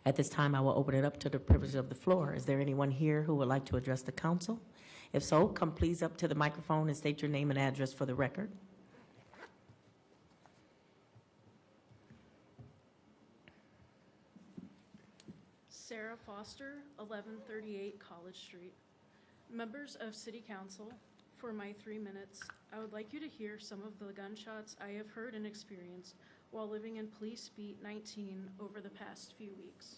At this time, I will open it up to the privilege of the floor. Is there anyone here who would like to address the council? If so, come please up to the microphone and state your name and address for the record. Sarah Foster, 1138 College Street. Members of City Council, for my 3 minutes, I would like you to hear some of the gunshots I have heard and experienced while living in Police Beat 19 over the past few weeks.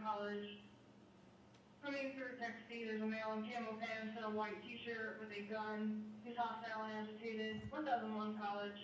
College. Coming through Texas, there's a male in camo pants and a white t-shirt with a gun. He's hostile and agitated. 1001 College.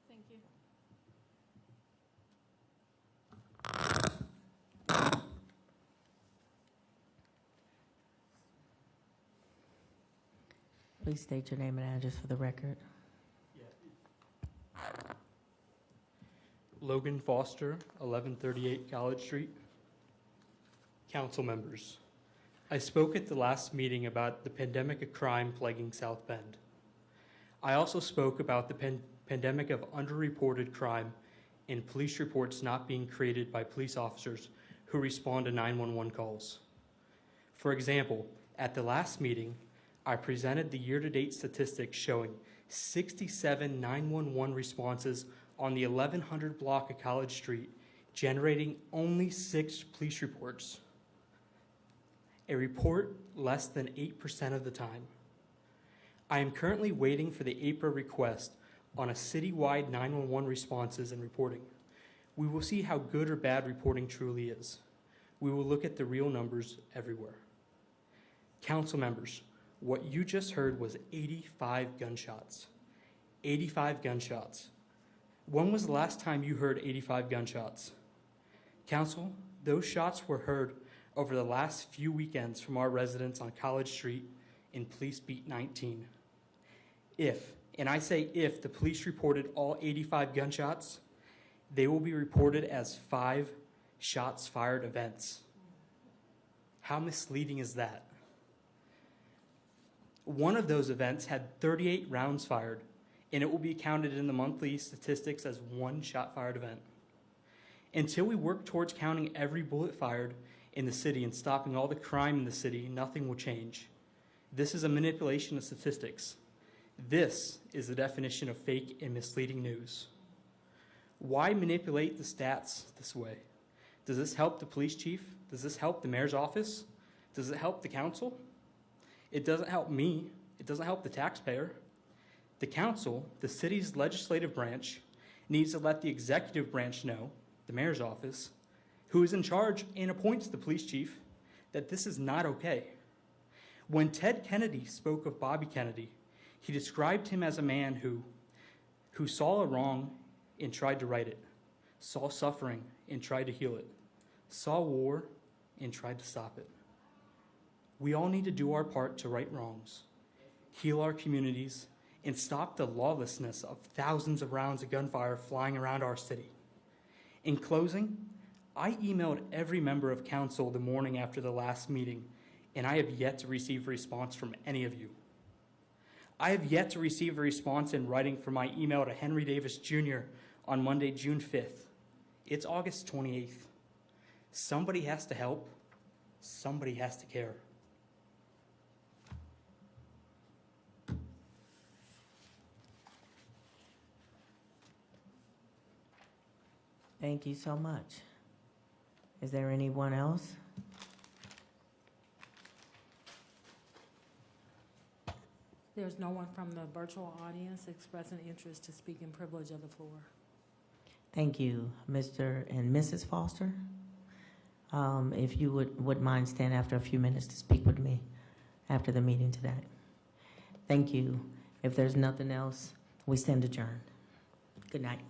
Thank you. Please state your name and address for the record. Logan Foster, 1138 College Street. Council members, I spoke at the last meeting about the pandemic of crime plaguing South Bend. I also spoke about the pandemic of underreported crime and police reports not being created by police officers who respond to 911 calls. For example, at the last meeting, I presented the year-to-date statistics showing 67 911 responses on the 1100 block of College Street, generating only 6 police reports. A report less than 8% of the time. I am currently waiting for the April request on a citywide 911 responses and reporting. We will see how good or bad reporting truly is. We will look at the real numbers everywhere. Council members, what you just heard was 85 gunshots. 85 gunshots. When was the last time you heard 85 gunshots? Council, those shots were heard over the last few weekends from our residents on College Street in Police Beat 19. If, and I say if, the police reported all 85 gunshots, they will be reported as 5 shots fired events. How misleading is that? One of those events had 38 rounds fired, and it will be counted in the monthly statistics as 1 shot fired event. Until we work towards counting every bullet fired in the city and stopping all the crime in the city, nothing will change. This is a manipulation of statistics. This is the definition of fake and misleading news. Why manipulate the stats this way? Does this help the police chief? Does this help the mayor's office? Does it help the council? It doesn't help me. It doesn't help the taxpayer. The council, the city's legislative branch, needs to let the executive branch know, the mayor's office, who is in charge and appoints the police chief, that this is not okay. When Ted Kennedy spoke of Bobby Kennedy, he described him as a man who saw a wrong and tried to right it, saw suffering and tried to heal it, saw war and tried to stop it. We all need to do our part to right wrongs, heal our communities, and stop the lawlessness of thousands of rounds of gunfire flying around our city. In closing, I emailed every member of council the morning after the last meeting, and I have yet to receive a response from any of you. I have yet to receive a response in writing from my email to Henry Davis Jr. on Monday, June 5th. It's August 28th. Somebody has to help. Somebody has to care. Thank you so much. Is there anyone else? There's no one from the virtual audience expressing interest to speak in privilege of the floor. Thank you, Mr. and Mrs. Foster. If you would mind stand after a few minutes to speak with me after the meeting today. Thank you. If there's nothing else, we stand adjourned. Good night.